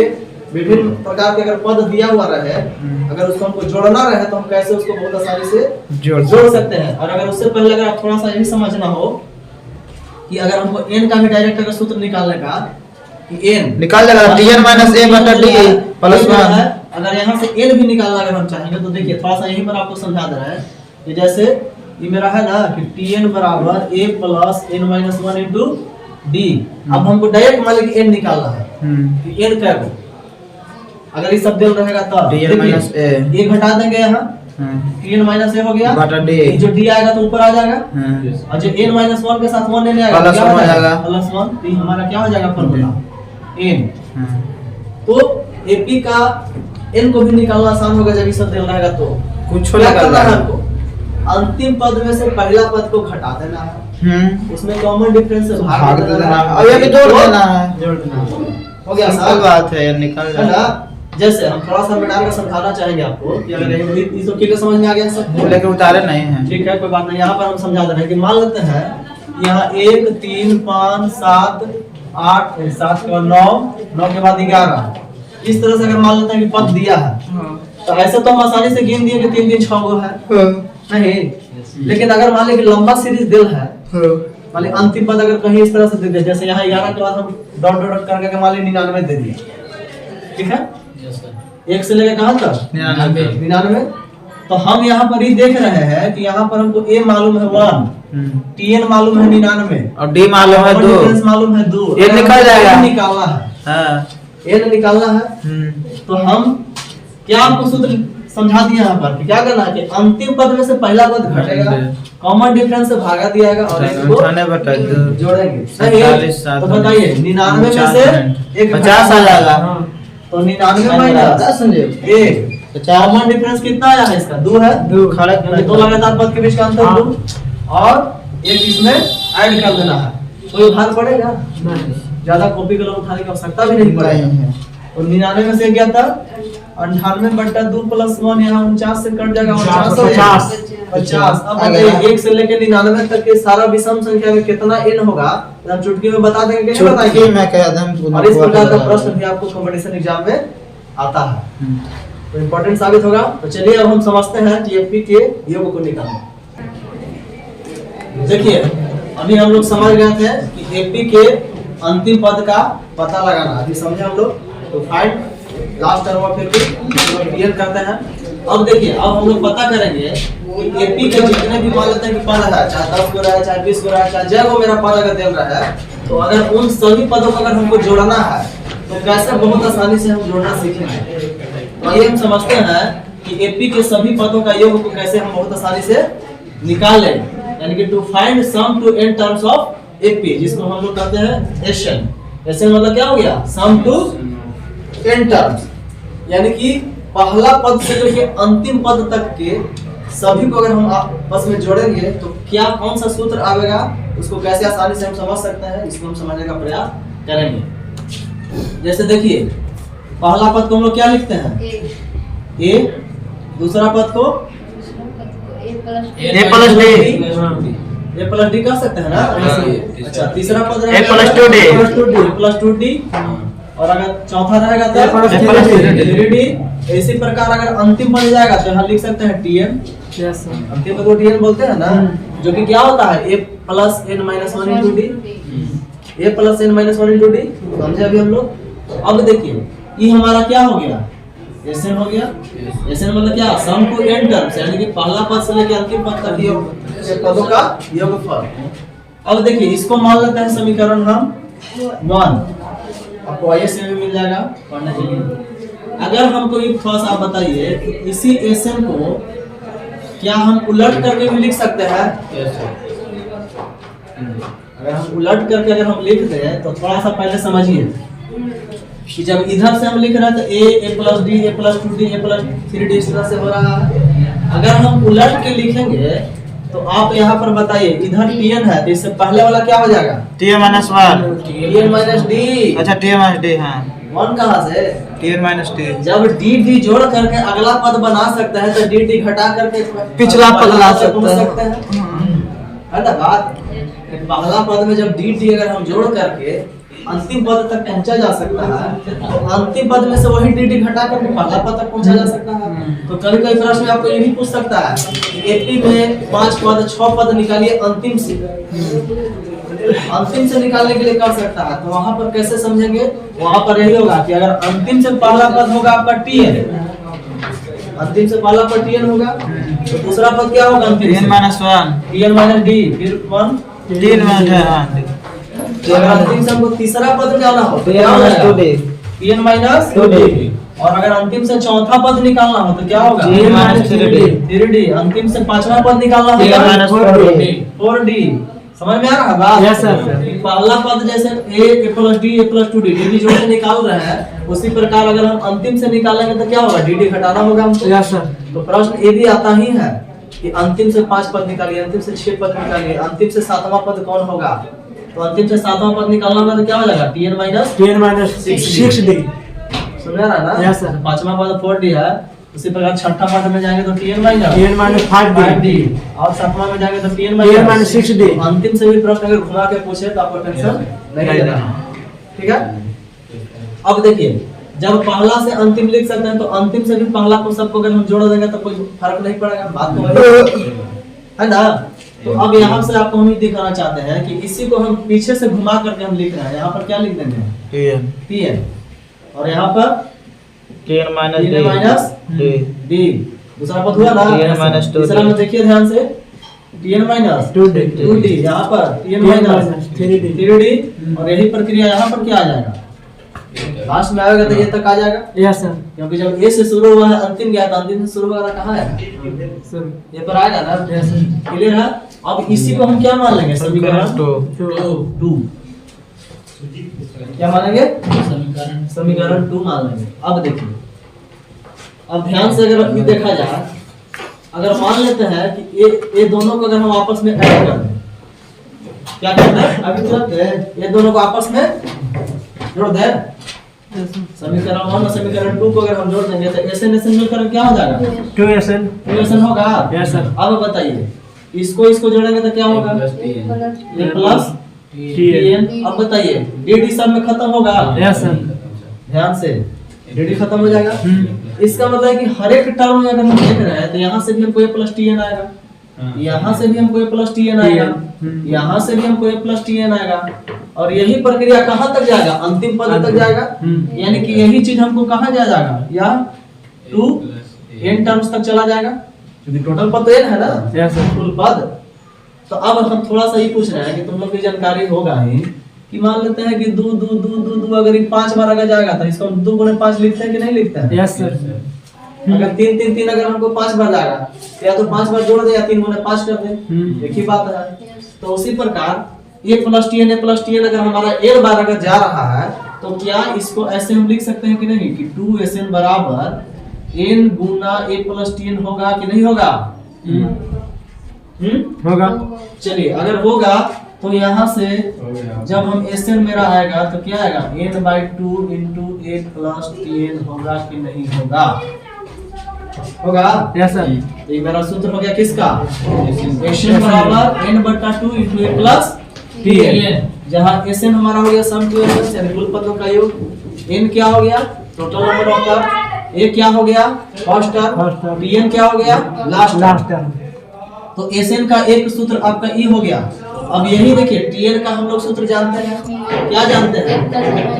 Speaker 1: विभिन्न प्रकार के अगर पद दिया हुआ रहे अगर उसको हमको जोड़ना रहे तो हम कैसे उसको बहुत आसानी से जोड़ सकते हैं। और अगर उससे पहले अगर आप थोड़ा सा यही समझना हो कि अगर हमको n का भी डायरेक्ट अगर सूत्र निकालने का कि n
Speaker 2: निकाल देगा tn माइनस a बटा d प्लस 1।
Speaker 1: अगर यहाँ से n भी निकालना अगर हम चाहेंगे तो देखिए थोड़ा सा यहीं पर आपको समझा दे रहा है कि जैसे ये मेरा है ना कि tn बराबर a plus n minus 1 into d। अब हमको डायरेक्ट मान लीजिए n निकालना है कि n क्या है, अगर ये सब दिल रहेगा तो
Speaker 2: tn माइनस a
Speaker 1: ये घटा देंगे यहाँ tn माइनस a हो गया
Speaker 2: बटा d,
Speaker 1: जो d आएगा तो ऊपर आ जाएगा और जो n माइनस 1 के साथ 1 n आएगा
Speaker 2: प्लस
Speaker 1: क्या
Speaker 2: 1 हो जाएगा
Speaker 1: प्लस 1। तो ये हमारा क्या हो जाएगा फॉर्मूला n। तो AP का n को भी निकालना आसान होगा जब ये सब दिल रहेगा तो
Speaker 2: कुछ
Speaker 1: क्या
Speaker 2: निकाल
Speaker 1: करना है
Speaker 2: रहा
Speaker 1: हमको, अंतिम पद में से पहला पद को घटा देना है, उसमें कॉमन डिफरेंस से
Speaker 2: भाग देना है और ये भी जोड़ देना है।
Speaker 1: हो गया
Speaker 2: सिंपल
Speaker 1: साहब
Speaker 2: बात है, निकल
Speaker 1: है
Speaker 2: जाएगा।
Speaker 1: ना। जैसे हम थोड़ा सा मिटा कर समझाना चाहेंगे आपको कि अगर ये सब क्लियर समझ में आ गया सब
Speaker 2: लेके उतारे नहीं है।
Speaker 1: ठीक है, कोई बात नहीं। यहाँ पर हम समझा दे रहे हैं कि मान लेते हैं यहाँ 1 3 5 7 8 7 के बाद 9 9 के बाद 11 इस तरह से अगर मान लेते हैं कि पद दिया है तो ऐसे तो हम आसानी से गिन दिए कि 3 3 6 गो है नहीं, लेकिन अगर मान लें कि लंबा सीरीज दिल है, मान लें अंतिम पद अगर कहीं इस तरह से दे दे, जैसे यहाँ 11 के बाद हम डॉट डॉट करके मान लें 99 दे दिया, ठीक है, 1 से लेकर कहाँ तक 99। तो हम यहाँ पर ही देख रहे हैं कि यहाँ पर हमको a मालूम है 1, tn मालूम है 99
Speaker 2: और d मालूम है 2,
Speaker 1: डिफरेंस मालूम है 2,
Speaker 2: ये निकल जाएगा।
Speaker 1: निकालना है
Speaker 2: हाँ
Speaker 1: n निकालना है। तो हम क्या आपको सूत्र समझा दिया यहाँ पर कि क्या करना है कि अंतिम पद में से पहला पद घटेगा, कॉमन डिफरेंस से भागा दिया जाएगा और इसको
Speaker 2: 98 बटा 2
Speaker 1: जोड़ेंगे।
Speaker 2: 47
Speaker 1: तो बताइए 99 में से
Speaker 2: 50 आ जाएगा।
Speaker 1: तो 99 माइनस 1 कॉमन डिफरेंस कितना आया है इसका 2 है, 2 लगातार पद के बीच का अंतर 2 और एक इसमें ऐड कर देना है। कोई भार पड़ेगा ज्यादा कॉपी कलम उठाने की आवश्यकता भी नहीं पड़ेगी। तो 99 में से क्या था 98 बटा 2 प्लस 1 यहाँ 49 से कट जाएगा 50। अब बताइए 1 से लेकर 99 तक के सारा विषम संख्या में कितना n होगा हम चुटकी में बता देंगे कि
Speaker 2: चुटकी में कह दें।
Speaker 1: और इस प्रकार का प्रश्न भी आपको कंपटीशन एग्जाम में आता है तो इम्पोर्टेंट साबित होगा। तो चलिए अब हम समझते हैं कि एपी के योग को निकालना। देखिए अभी हम लोग समझ गए थे कि एपी के अंतिम पद का पता लगाना अभी समझे हम लोग। तो find last term of AP clear करते हैं। अब देखिए अब हम लोग पता करेंगे कि एपी के जितने भी मान लेते हैं कि पद है, चाहे 10 को रहा है, चाहे 20 को रहा है, चाहे जय को मेरा पद अगर दे रहा है, तो अगर उन सभी पदों को अगर हमको जोड़ना है तो कैसे बहुत आसानी से हम जोड़ना सीखेंगे। तो ये हम समझते हैं कि एपी के सभी पदों का योग को कैसे हम बहुत आसानी से निकाल लें, यानी कि to find sum to n terms of AP, जिसको हम लोग कहते हैं एशन। एशन मतलब क्या हो गया सम टू n टर्म्स, यानी कि पहला पद से लेकर अंतिम पद तक के सभी को अगर हम आपस में जोड़ेंगे तो क्या कौन सा सूत्र आएगा, उसको कैसे आसानी से हम समझ सकते हैं, इसको हम समझने का प्रयास करेंगे। जैसे देखिए पहला पद को हम लोग क्या लिखते हैं a, दूसरा पद को
Speaker 2: a प्लस d
Speaker 1: कह सकते हैं ना। अच्छा तीसरा पद
Speaker 2: a प्लस
Speaker 1: 2d और अगर चौथा रहेगा तो
Speaker 2: a प्लस
Speaker 1: 3d। इसी प्रकार अगर अंतिम पद जाएगा तो यहाँ लिख सकते हैं tn। अंतिम पद को tn बोलते हैं ना, जो कि क्या होता है a plus n minus 1 into d, a plus n minus 1 into d। समझे अभी हम लोग। अब देखिए ये हमारा क्या हो गया एसएन हो गया। एसएन मतलब क्या सम टू n टर्म्स, यानी कि पहला पद से लेकर अंतिम पद तक के पदों का योगफल। अब देखिए इसको मान लेते हैं समीकरण हम 1, आपको आईएस में मिल जाएगा पढ़ने के लिए। अगर हमको एक थोड़ा सा आप बताइए कि इसी एसएन को क्या हम उलट करके भी लिख सकते हैं। अगर हम उलट करके अगर हम लिख दें तो थोड़ा सा पहले समझिए कि जब इधर से हम लिख रहे हैं तो a plus D a plus 2d a plus 3d इस तरह से हो रहा है। अगर हम उलट के लिखेंगे तो आप यहाँ पर बताइए इधर tn है तो इससे पहले वाला क्या हो जाएगा
Speaker 2: tn minus 1
Speaker 1: tn minus d।
Speaker 2: अच्छा tn माइनस d हाँ
Speaker 1: 1 कहाँ से
Speaker 2: tn माइनस d।
Speaker 1: जब dd जोड़ करके अगला पद बना सकते हैं तो dd घटा करके
Speaker 2: पिछला पद ला
Speaker 1: सकते हैं। है ना बात। पहला पद में जब dd अगर हम जोड़ करके अंतिम पद तक पहुंचा जा सकता है तो अंतिम पद में से वही dd घटा करके पहला पद तक पहुंचा जा सकता है। तो कभी कभी प्रश्न में आपको ये भी पूछ सकता है कि एपी में 5 पद 6 पद निकालिए अंतिम से, अंतिम से निकालने के लिए कर सकता है। तो वहां पर कैसे समझेंगे, वहां पर यही होगा कि अगर अंतिम से पहला पद होगा आपका Tn, अंतिम से पहला पद Tn होगा, तो दूसरा पद क्या होगा अंतिम
Speaker 2: Tn minus 1
Speaker 1: Tn minus D, फिर 1
Speaker 2: Tn minus 1
Speaker 1: अगर अंतिम से हमको तीसरा पद निकालना हो तो
Speaker 2: Tn
Speaker 1: क्या
Speaker 2: minus
Speaker 1: होगा
Speaker 2: 2D
Speaker 1: Tn minus
Speaker 2: 2D
Speaker 1: और अगर अंतिम से चौथा पद निकालना हो तो क्या होगा
Speaker 2: Tn minus 3D
Speaker 1: 3D। अंतिम से पांचवा पद निकालना
Speaker 2: Tn
Speaker 1: होगा
Speaker 2: minus 4D
Speaker 1: 4D। समझ में आ रहा है बात?
Speaker 3: Yes, sir.
Speaker 1: कि पहला पद जैसे a plus d a plus 2d dd जोड़ के निकाल रहे हैं, उसी प्रकार अगर हम अंतिम से निकालेंगे तो क्या होगा dd घटाना होगा हमको।
Speaker 3: Yes sir.
Speaker 1: तो प्रश्न ये भी आता ही है कि अंतिम से 5 पद निकालिए, अंतिम से 6 पद निकालिए, अंतिम से 7वां पद कौन होगा। तो अंतिम से 7वां पद निकालना होगा तो क्या हो जाएगा Tn minus
Speaker 3: 10 minus 6D।
Speaker 1: समझ रहा है ना।
Speaker 3: Yes, sir.
Speaker 1: 5वां पद 4d है, उसी प्रकार छठा पद में जाएंगे तो Tn minus
Speaker 3: 10 minus 5D
Speaker 1: 5d और 7वां में जाएंगे तो Tn
Speaker 3: 10 minus 6D।
Speaker 1: अंतिम से भी प्रश्न अगर घुमा के पूछे तो आपको टेंशन नहीं लेना, ठीक है। अब देखिए जब पहला से अंतिम लिख सकते हैं तो अंतिम से भी पहला को सबको अगर हम जोड़ देंगे तो कोई फर्क नहीं पड़ेगा, बात तो वही है ना। तो अब यहाँ से आपको हम ये दिखाना चाहते हैं कि इसी को हम पीछे से घुमा करके हम लिख रहे हैं। यहाँ पर क्या लिख देंगे Tn और यहाँ पर
Speaker 2: Tn minus
Speaker 1: Tn minus
Speaker 2: D
Speaker 1: D। दूसरा पद हुआ ना,
Speaker 2: Tn minus 2D।
Speaker 1: तीसरा में देखिए ध्यान से Tn minus 2D, यहाँ पर Tn minus 3D और यही प्रक्रिया यहाँ पर क्या आ जाएगा, लास्ट में आएगा तो ये तक आ जाएगा।
Speaker 3: Yes sir.
Speaker 1: क्योंकि जब ए से शुरू हुआ है अंतिम गया तो अंतिम से शुरू होगा कहाँ आएगा, ये पर आएगा ना। क्लियर है। अब इसी को हम क्या मान लेंगे, समीकरण 2 क्या मानेंगे, समीकरण 2 मान लेंगे। अब देखिए, अब ध्यान से अगर ये देखा जाए, अगर मान लेते हैं कि ये दोनों को अगर हम आपस में ऐड कर दें, क्या करते हैं अभी तुरंत ये दोनों को आपस में जोड़ दें, समीकरण 1 और समीकरण 2 को अगर हम जोड़ देंगे तो SN मिलकर क्या हो जाएगा 2SN होगा।
Speaker 3: Yes sir.
Speaker 1: अब बताइए इसको जोड़ेंगे तो क्या होगा ये प्लस Tn। अब बताइए dd सब में खत्म होगा।
Speaker 3: Yes sir.
Speaker 1: ध्यान से dd खत्म हो जाएगा। इसका मतलब है कि हर एक टर्म में अगर हम देख रहे हैं तो यहाँ से भी हमको a प्लस Tn आएगा, यहाँ से भी हमको a प्लस Tn आएगा, यहाँ से भी हमको a प्लस Tn आएगा और यही प्रक्रिया कहाँ तक जाएगा, अंतिम पद तक जाएगा। यानी कि यही चीज हमको कहाँ जाएगा, या 2n टर्म्स तक चला जाएगा, क्योंकि टोटल पद तो n है ना।
Speaker 3: Yes sir.
Speaker 1: कुल पद। तो अब हम थोड़ा सा ही पूछ रहे हैं कि तुम लोग की जानकारी होगा ही कि मान लेते हैं कि 2 अगर 5 बार अगर जाएगा तो इसको हम 2 गुणे 5 लिखते हैं कि नहीं लिखते हैं।
Speaker 3: Yes sir.
Speaker 1: अगर 3 अगर हमको 5 बार जाएगा तो या तो 5 बार जोड़ दे या 3 गुणे 5 कर दे, एक ही बात है। तो उसी प्रकार a प्लस Tn अगर हमारा n बार अगर जा रहा है तो क्या इसको ऐसे हम लिख सकते हैं कि नहीं कि 2SN बराबर n Guna a plus Tn होगा कि नहीं होगा।
Speaker 3: होगा।
Speaker 1: चलिए अगर होगा तो यहाँ से जब हम SN मेरा आएगा तो क्या आएगा n/2 into a plus Tn होगा कि नहीं होगा, होगा।
Speaker 3: Yes sir.
Speaker 1: तो ये मेरा सूत्र हो गया किसका, SN बराबर n/2 into a plus Tn, जहाँ SN हमारा हो गया सम टू एलिमेंट्स यानी कुल पदों का योग, n क्या हो गया total number of term, a क्या हो गया फर्स्ट टर्म, Tn क्या हो गया लास्ट टर्म। तो SN का एक सूत्र आपका ई हो गया। अब यही देखिए Tn का हम लोग सूत्र जानते हैं, क्या जानते हैं,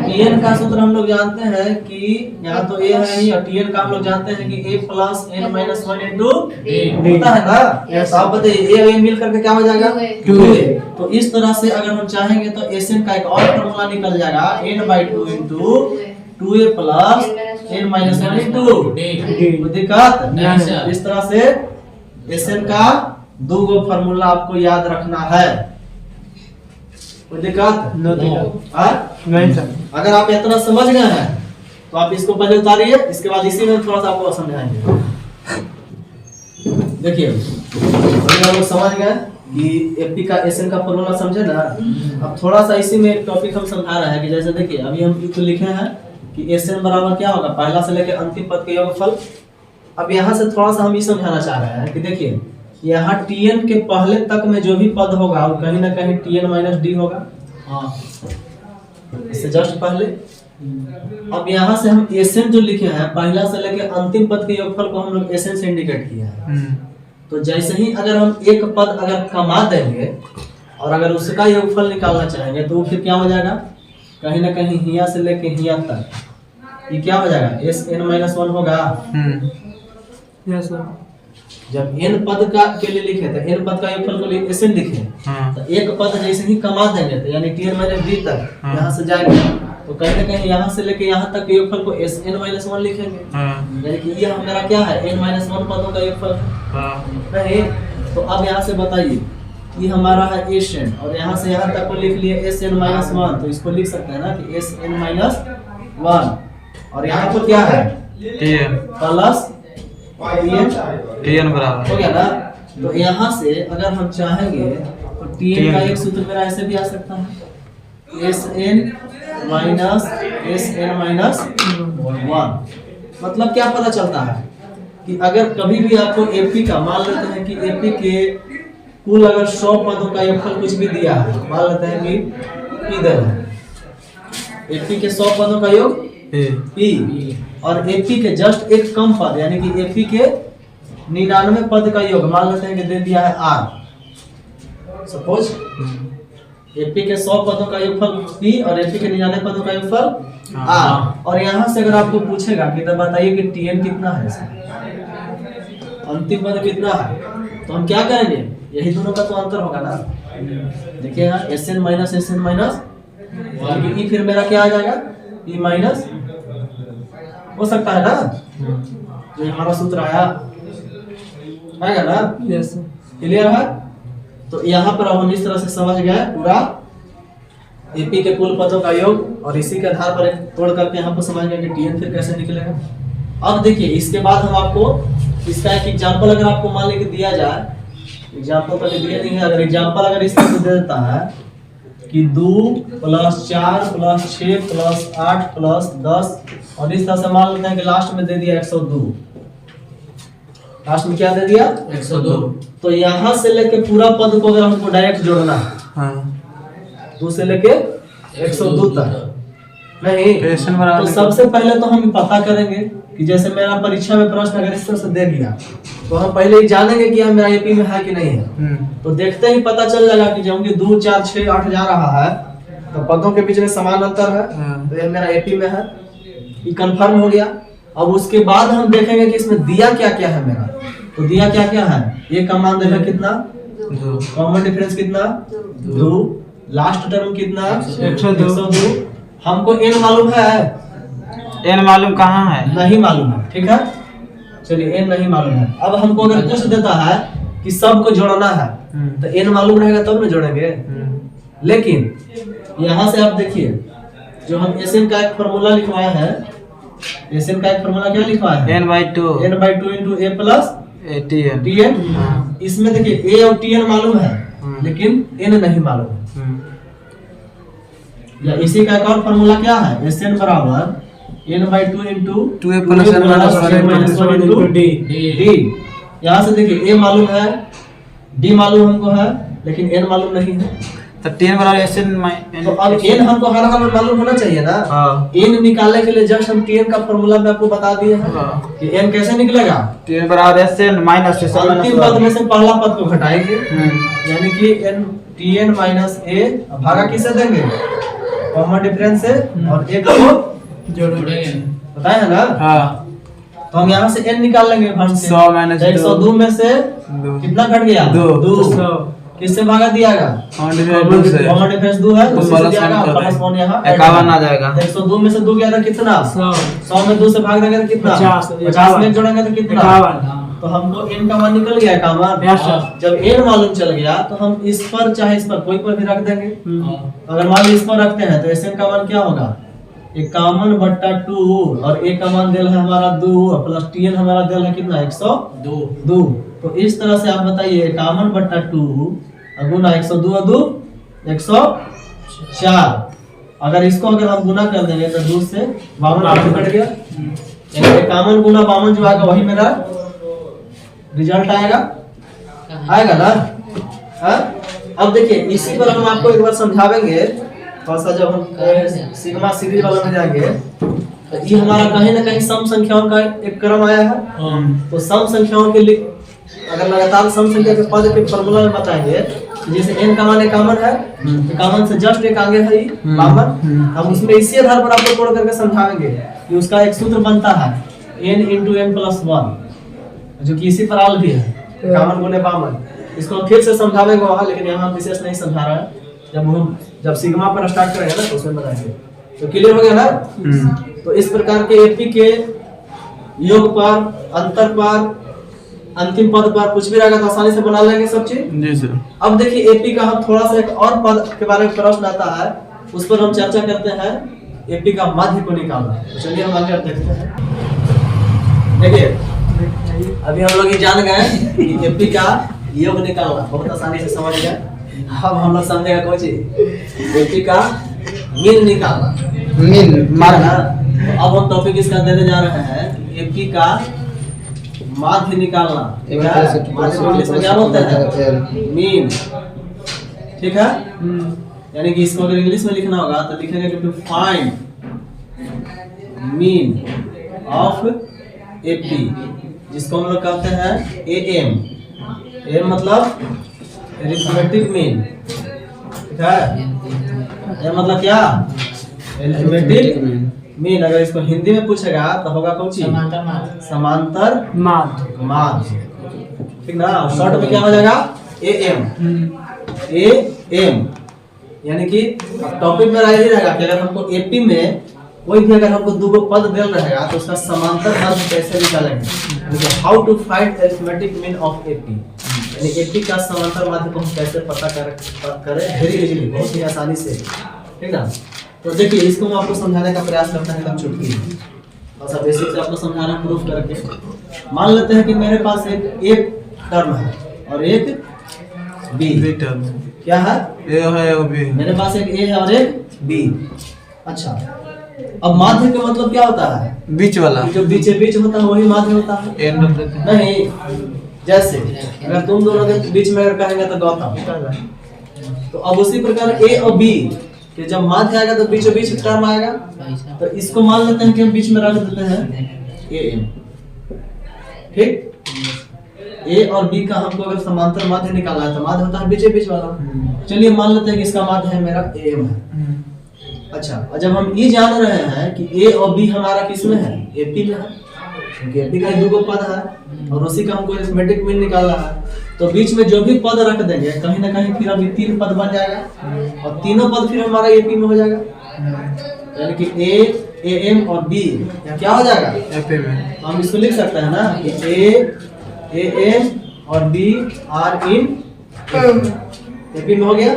Speaker 1: Tn का सूत्र हम लोग जानते हैं कि यहाँ तो a है नहीं और Tn का हम लोग जानते हैं कि a plus n minus 1 into होता है ना। तो आप बताइए a और n मिल करके क्या हो जाएगा 2a। तो इस तरह से अगर हम चाहेंगे तो SN का एक और फॉर्मूला निकल जाएगा n/2 into 2a plus n minus 1 into कोई दिक्कत। इस तरह से SN का 2 फॉर्मूला आपको याद रखना है, कोई दिक्कत
Speaker 3: नहीं सर।
Speaker 1: अगर आप इतना समझ गए हैं तो आप इसको पहले उतारिए, इसके बाद इसी में थोड़ा सा आपको समझाएंगे। देखिए अभी हम लोग समझ गए कि एपी का SN का फॉर्मूला समझे ना। अब थोड़ा सा इसी में एक टॉपिक हम समझा रहे हैं कि जैसे देखिए अभी हम तो लिखे हैं कि SN बराबर क्या होगा पहला से लेकर अंतिम पद के योगफल। अब यहाँ से थोड़ा सा हम ये समझाना चाह रहे हैं कि देखिए यहाँ Tn के पहले तक में जो भी पद होगा वो कहीं ना कहीं Tn माइनस D होगा, इससे जस्ट पहले। अब यहाँ से हम SN जो लिखे हैं पहला से लेकर अंतिम पद के योगफल को हम लोग SN से इंडिकेट किया है। तो जैसे ही अगर हम एक पद अगर कमा देंगे और अगर उसका योगफल निकालना चाहेंगे तो वो फिर क्या हो जाएगा, कहीं ना कहीं हिया से लेके हिया तक ये क्या हो जाएगा, एस एन माइनस वन होगा।
Speaker 3: Yes sir.
Speaker 1: जब n पद का के लिए लिखे तो n पद का योगफल को लिए एसएन लिखे, तो एक पद जैसे ही कमा देंगे तो यानी tn माइनस b तक यहाँ से जाएगा, तो कहीं ना कहीं यहाँ से लेके यहाँ तक के योगफल को एस एन माइनस वन लिखेंगे, यानी कि ये हमारा क्या है, n माइनस वन पदों का योगफल है नहीं। तो अब यहाँ से बताइए ये हमारा है एस एन, और यहाँ से यहाँ तक को लिख लिए एस एन माइनस वन, तो इसको लिख सकते हैं ना कि एस एन माइनस वन, और यहाँ पर क्या है प्लस
Speaker 2: टीएन बराबर
Speaker 1: हो गया ना। तो यहाँ से अगर हम चाहेंगे तो टीएन का एक सूत्र मेरा ऐसे भी आ सकता है, एस एन माइनस वन। मतलब क्या पता चलता है कि अगर कभी भी आपको एपी का, मान लेते हैं कि एपी के कुल अगर 100 पदों का योगफल कुछ भी दिया है, मान लेते हैं कि पी दे रहा है, एपी के 100 पदों का योग पी, और एपी के जस्ट एक कम पद यानी कि एपी के 99 पद का योग मान लेते हैं कि दे दिया है आर। सपोज एपी के 100 पदों का योगफल पी और एपी के 99 पदों का योगफल आर, और यहाँ से अगर आपको पूछेगा कि तब बताइए कि टीएन कितना है, अंतिम पद कितना है, तो हम क्या करेंगे, यही दोनों का तो अंतर होगा ना। देखिए यहाँ एस एन माइनस ई, फिर मेरा क्या आ जाएगा, ई माइनस हो सकता है ना, जो हमारा सूत्र आएगा ना।
Speaker 3: यस
Speaker 1: क्लियर है। तो यहाँ पर हम इस तरह से समझ गए पूरा एपी के कुल पदों का योग, और इसी के आधार पर तोड़ करके यहाँ पर समझ गए कि टीएन फिर कैसे निकलेगा। अब देखिए इसके बाद हम आपको इसका एक एग्जाम्पल अगर आपको मान लीजिए दिया जाए, एग्जाम्पल तो दिया नहीं है, अगर एग्जाम्पल अगर इस तरह से दे देता है कि 2 + 4 + 6 + 8 + 10, और इस तरह से मान लेते हैं कि लास्ट में दे दिया 102, लास्ट में क्या दे दिया 102, तो यहाँ से लेके पूरा पद को अगर हमको डायरेक्ट जोड़ना है 2 से लेके 102 तक नहीं, तो सबसे पहले तो हम पता करेंगे कि जैसे मेरा परीक्षा में प्रश्न अगर इस तरह से दे दिया तो हम पहले ही जानेंगे कि हम मेरा एपी में है कि नहीं है। तो देखते ही पता चल जाएगा कि जब 2 4 6 8 जा रहा है तो पदों के बीच में समान अंतर है, तो ये मेरा एपी में है, ये कंफर्म हो गया। अब उसके बाद हम देखेंगे कि इसमें दिया क्या क्या है मेरा, तो दिया क्या क्या है, ए का मान देगा कितना, कॉमन डिफरेंस कितना 2, लास्ट टर्म कितना 102, हमको एन मालूम है,
Speaker 2: एन मालूम कहाँ है,
Speaker 1: नहीं मालूम है, ठीक है। चलिए एन नहीं मालूम है, अब हमको अगर पूछ देता है कि सबको जोड़ना है तो एन मालूम रहेगा तब ना जोड़ेंगे। लेकिन यहाँ से आप देखिए जो हम एसएन का एक फार्मूला लिखवाया है, एसएन का एक फार्मूला क्या लिखवाया है,
Speaker 2: n/2
Speaker 1: into a plus tn। इसमें देखिए a और tn मालूम है लेकिन n नहीं मालूम है। या इसी का एक और फार्मूला क्या है, Sn बराबर n/2 into
Speaker 2: 2a plus n minus 1
Speaker 1: into d। यहाँ से देखिए a मालूम है, d मालूम हमको है, लेकिन n मालूम नहीं है,
Speaker 2: तो 10 बराबर Sn
Speaker 1: तो अब n हमको हर हाल में मालूम होना चाहिए ना। n निकालने के लिए जस्ट हम tn का फार्मूला मैं आपको बता दिए हैं कि n कैसे निकलेगा,
Speaker 2: 10 बराबर Sn माइनस
Speaker 1: अंतिम पद में से पहला पद को घटाएंगे, यानी कि tn माइनस a भागा किसे देंगे, कॉमन डिफरेंस से, और एक को जोड़ेंगे, बताया ना। तो हम यहाँ से n निकाल लेंगे, 102 में से कितना घट गया 2, किससे भागा दियागा, कॉमन डिफरेंस 2 है, तो प्लस 1 यहाँ
Speaker 2: 51 आ जाएगा।
Speaker 1: 102 में से 2 गया था कितना 100 में 2 से भाग देंगे तो कितना 50 में जोड़ेंगे तो कितना 51, तो हमको n का मान निकल गया 51। जब n मालूम चल गया तो हम इस पर चाहे इस पर कोई पर भी रख देंगे। अगर मान लीजिए इस पर रखते हैं तो Sn का मान क्या होगा 51/2, और a का मान दिल है हमारा 2 प्लस tn हमारा दिल है कितना 102। तो इस तरह से आप बताइए 51/2 गुना 102 और 2 104, अगर इसको अगर हम गुना कर देंगे तो 2 से 52 कट गया, 51 गुना 52 जो आएगा वही मेरा रिजल्ट आएगा ना। अब देखिए इसी पर हम आपको एक बार समझावेंगे थोड़ा सा, जब हम सिग्मा सीरीज वाला में जाएंगे तो ये हमारा कहीं ना कहीं सम संख्याओं का एक क्रम आया है। तो सम संख्याओं के लिए अगर लगातार सम संख्या के पद के फॉर्मूला में बताएंगे जैसे n का मान कॉमन है, तो कॉमन से जस्ट एक आगे है कॉमन। हम उसमें इसी आधार पर आपको तोड़ करके समझाएंगे कि उसका एक सूत्र बनता है n × n+1, जो कि इसी पर आल भी है, कॉमन गुने कॉमन। इसको हम फिर से समझावेंगे वहाँ, लेकिन यहाँ विशेष नहीं समझा रहा है। जब सिग्मा पर स्टार्ट करेंगे ना तो उसमें बताएंगे। तो क्लियर हो गया ना? तो इस प्रकार के एपी के योग पर, अंतर पर, अंतिम पद पर कुछ भी रहेगा तो आसानी से बना लेंगे सब चीज। जी सर। अब देखिए एपी का हम थोड़ा सा एक और पद के बारे में प्रश्न आता है, उस पर हम चर्चा करते हैं, एपी का माध्य को निकालना। तो चलिए हम आगे देखते हैं। देखिए अभी हम लोग ये जान गए कि एपी का योग निकालना बहुत आसानी से समझ गए। अब हम लोग समझेगा कोई चीज, एपी का मीन निकालना,
Speaker 2: मीन मारना।
Speaker 1: तो अब हम टॉपिक इसका देने जा रहे हैं कि एपी का माध्य निकालना। माध्य को इंग्लिश में क्या बोलते हैं? मीन। ठीक है, यानी कि इसको अगर इंग्लिश में लिखना होगा तो लिखेंगे to find mean of AP, जिसको हम लोग कहते हैं एएम। एम मतलब अरिथमेटिक मीन। ठीक है, एम मतलब क्या? Arithmetic mean. अगर इसको हिंदी में पूछेगा तो होगा कौन सी? समांतर माध्य। ठीक ना? शॉर्ट में क्या हो जाएगा? एएम। एएम यानी कि टॉपिक में ही रहेगा कि अगर हमको एपी में कोई भी अगर हमको दो पद दिल रहेगा तो उसका समांतर माध्य कैसे निकालेंगे, how to find arithmetic mean of AP, यानी एपी का समांतर माध्य को हम कैसे पता करें वेरी इजीली, बहुत ही आसानी से। ठीक ना? तो देखिए इसको मैं आपको समझाने का प्रयास करता हूं, एकदम चुटकी बस अब बेसिक से आपको समझाना प्रूफ करके। मान लेते हैं कि मेरे पास एक टर्म है और एक बी टर्म। क्या है? ए है और बी। मेरे पास एक ए है और एक बी। अच्छा, अब माध्य का मतलब क्या होता है? बीच वाला, जो बीचे बीच होता है वही माध्य होता है। नहीं, जैसे अगर तुम दोनों के बीच में अगर कहेंगे तो गौतम, तो अब उसी प्रकार ए और बी कि जब माध्य आएगा तो बीचों बीच टर्म आएगा, तो इसको मान लेते हैं कि हम बीच में रख देते हैं ए एम। ठीक, ए और बी का हमको अगर समांतर माध्य निकालना है तो माध्य होता है बीचों बीच वाला। चलिए मान लेते हैं कि इसका माध्य है मेरा ए एम है। अच्छा, और जब हम ये जान रहे हैं कि ए और बी हमारा किस में है? एपी में है, क्योंकि एपी का दो पद है और उसी का हमको अरिथमेटिक मीन निकालना है। तो बीच में जो भी पद रख देंगे कहीं ना कहीं फिर अभी तीन पद बन जाएगा और तीनों पद फिर हमारा एपी में हो जाएगा, यानी कि ए एम और बी क्या हो जाएगा? एपी में। तो हम इसको लिख सकते हैं ना कि ए एम और बी आर इन एपी में हो गया।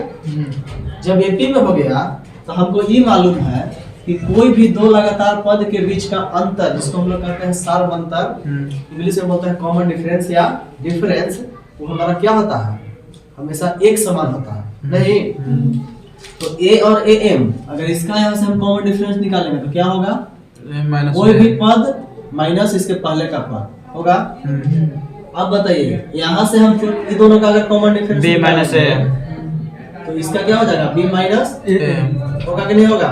Speaker 1: जब एपी में हो गया तो हमको ये मालूम है कि कोई भी दो लगातार पद के बीच का अंतर, जिसको हम लोग कहते हैं सार्व अंतर, इंग्लिश में बोलते हैं कॉमन डिफरेंस या डिफरेंस, वो हमारा क्या होता है? हमेशा एक समान होता है। नहीं, तो ए और ए एम अगर इसका यहाँ से हम कॉमन डिफरेंस निकालेंगे तो क्या होगा? कोई भी पद माइनस इसके पहले का पद होगा। अब बताइए यहाँ से हम ये दोनों का अगर कॉमन डिफरेंस बी माइनस ए, तो इसका क्या हो जाएगा? बी माइनस होगा कि नहीं होगा?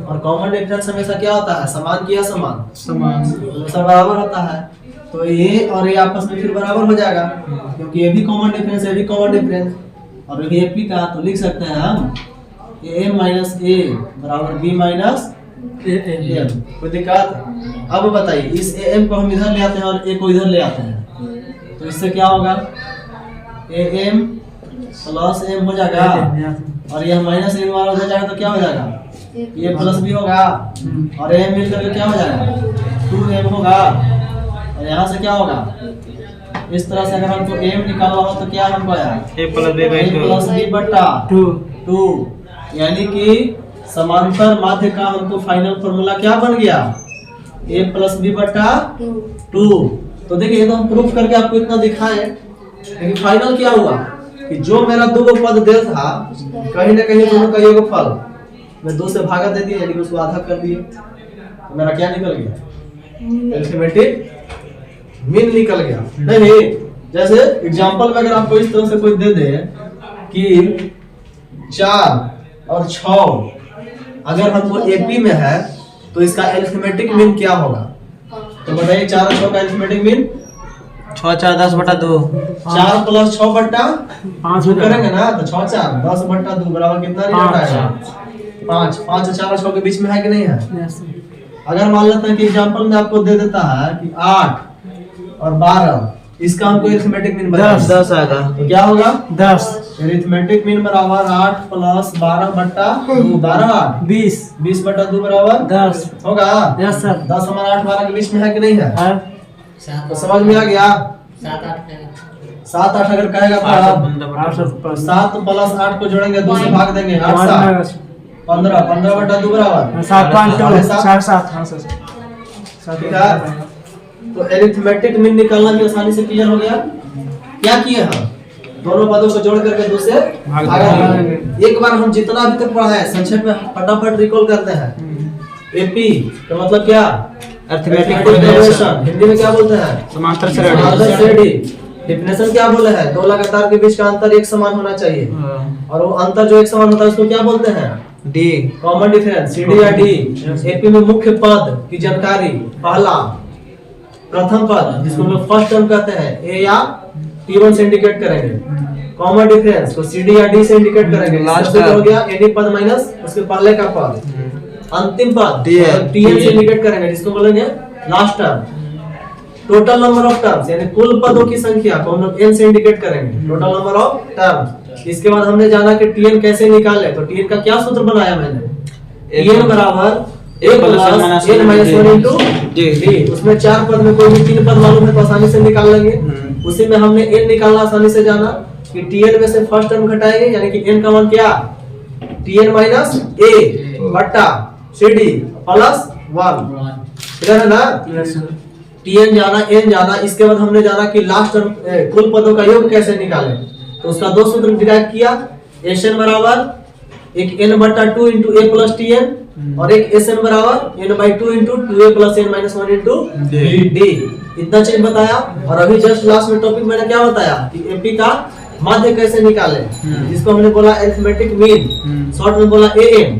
Speaker 1: और कॉमन डिफरेंस हमेशा क्या होता है? समान किया समान, हमेशा बराबर होता है। तो ये और ये आपस में फिर बराबर हो जाएगा, क्योंकि ये भी कॉमन डिफरेंस, ये भी कॉमन डिफरेंस, और ये एपी का तो लिख सकते हैं हम ए माइनस ए बराबर बी माइनस ए। कोई दिक्कत? अब बताइए इस ए एम को हम इधर ले आते हैं और ए को इधर ले आते हैं, तो इससे क्या होगा? ए एम प्लस एम हो जाएगा और यह माइनस एम वाला हो जाएगा तो क्या हो जाएगा? ये प्लस भी होगा और एम मिलकर के क्या हो जाएगा? 2m होगा। और यहाँ से क्या होगा? इस तरह से अगर हमको एम निकालना हो तो क्या हमको आया? a प्लस बी बटा 2, यानी कि समांतर माध्य का हमको फाइनल फॉर्मूला क्या बन गया? a प्लस बी बटा 2। तो देखिए ये तो हम प्रूफ करके आपको इतना दिखाए, लेकिन फाइनल क्या हुआ कि जो मेरा दो पद दे था कहीं ना कहीं दोनों का योगफल मैं 2 से भागा दे दिया, यानी कि उसको आधा कर दिए, तो मेरा क्या निकल गया? अरिथमेटिक मीन निकल गया। नहीं, जैसे एग्जांपल में अगर आपको इस तरह से कोई दे दे कि 4 और 6 अगर हमको एपी में है तो इसका अरिथमेटिक मीन क्या होगा? तो बताइए 4 और 6 का अरिथमेटिक मीन
Speaker 2: 6 4 10/2
Speaker 1: 4 प्लस 6 बट्टा
Speaker 3: 5
Speaker 1: जो करेंगे ना तो 6 4 10/2 बराबर कितना रिजल्ट आएगा 5 5 4 और 6 के बीच में है कि नहीं है।
Speaker 3: Yes sir.
Speaker 1: अगर मान लेते हैं कि एग्जांपल में आपको दे देता है कि 8 और 12 इसका हमको अरिथमेटिक मीन बताना
Speaker 2: 10 आएगा
Speaker 1: तो क्या होगा
Speaker 3: 10
Speaker 1: अरिथमेटिक मीन बराबर 8 प्लस 12/2 12 8
Speaker 3: 20
Speaker 1: 20/2 बराबर
Speaker 3: 10
Speaker 1: होगा।
Speaker 3: Yes sir.
Speaker 1: 10 हमारा 8 12 के बीच में है कि नहीं है
Speaker 3: है
Speaker 1: तो समझ में आ गया। 7 8 अगर कहेगा तो आप 7 प्लस 8 को जोड़ेंगे 2 से भाग देंगे 8 7 15 15/2 बराबर
Speaker 3: 7.2 7 हाँ सर।
Speaker 1: ठीक है। तो अरिथमेटिक मीन निकालना भी आसानी से क्लियर हो गया। क्या किए हम दोनों पदों को जोड़ करके 2 से भागा दिए। एक बार हम जितना अभी तक पढ़ा है संक्षेप में फटाफट रिकॉल करते हैं। एपी का मतलब क्या
Speaker 2: अरिथमेटिक
Speaker 1: रिलेशन हिंदी में क्या बोलते हैं
Speaker 2: समांतर
Speaker 1: समांतर श्रेणी। डेफिनेशन क्या बोले हैं दो लगातार के बीच का अंतर एक समान होना चाहिए और वो अंतर जो एक समान होता है उसको क्या बोलते हैं
Speaker 2: डी
Speaker 1: कॉमन डिफरेंस सीडी या डी। एपी में मुख्य पद की जानकारी पहला प्रथम पद जिसको हम लोग फर्स्ट टर्म कहते हैं ए या T1 से इंडिकेट करेंगे। कॉमन डिफरेंस को सीडी या डी से इंडिकेट करेंगे। लास्ट हो गया एनी पद माइनस उसके पहले का पद। अंतिम पद टीएन से इंडिकेट करेंगे जिसको बोलेंगे last term. Total number of terms यानी कुल पदों की संख्या को हम लोग एन से इंडिकेट करेंगे टोटल नंबर ऑफ टर्म। इसके बाद हमने जाना कि टीएन कैसे निकाले तो टीएन का क्या सूत्र बनाया मैंने टीएन बराबर एक plus N minus 1 into D. उसमें 4 पद में कोई भी 3 पद मालूम है तो आसानी से निकाल लेंगे। उसी में हमने एन निकालना आसानी से जाना कि टीएन में से फर्स्ट टर्म घटाएंगे यानी कि एन का मान क्या टीएन माइनस ए बट्टा सीडी प्लस 1 क्लियर है ना।
Speaker 3: Yes sir.
Speaker 1: टीएन जाना एन जाना। इसके बाद हमने जाना कि लास्ट टर्म कुल पदों का योग कैसे निकालें तो उसका दो सूत्र डिराइव किया। एसएन बराबर एक n/2 इंटू ए प्लस टीएन और एक एसएन बराबर n/2 into 2a plus n minus 1 into D. इतना चीज बताया और अभी जस्ट लास्ट में टॉपिक मैंने क्या बताया कि एपी का माध्य कैसे निकाले जिसको हमने बोला अरिथमेटिक मीन शॉर्ट में बोला एएम।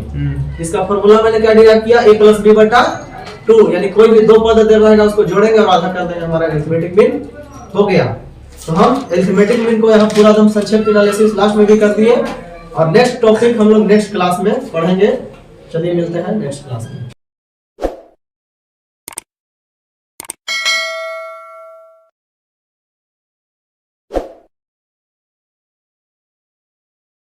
Speaker 1: इसका फॉर्मूला मैंने क्या डिराइव किया a प्लस b/2 यानी कोई भी दो पद दे रहेगा उसको जोड़ेंगे और आधा कर देंगे हमारा अरिथमेटिक मीन हो गया। तो हम अरिथमेटिक मीन को यहाँ पूरा एकदम संक्षिप्त एनालिसिस लास्ट में भी कर दिए और नेक्स्ट टॉपिक हम लोग नेक्स्ट क्लास में पढ़ेंगे। चलिए मिलते हैं नेक्स्ट क्लास में।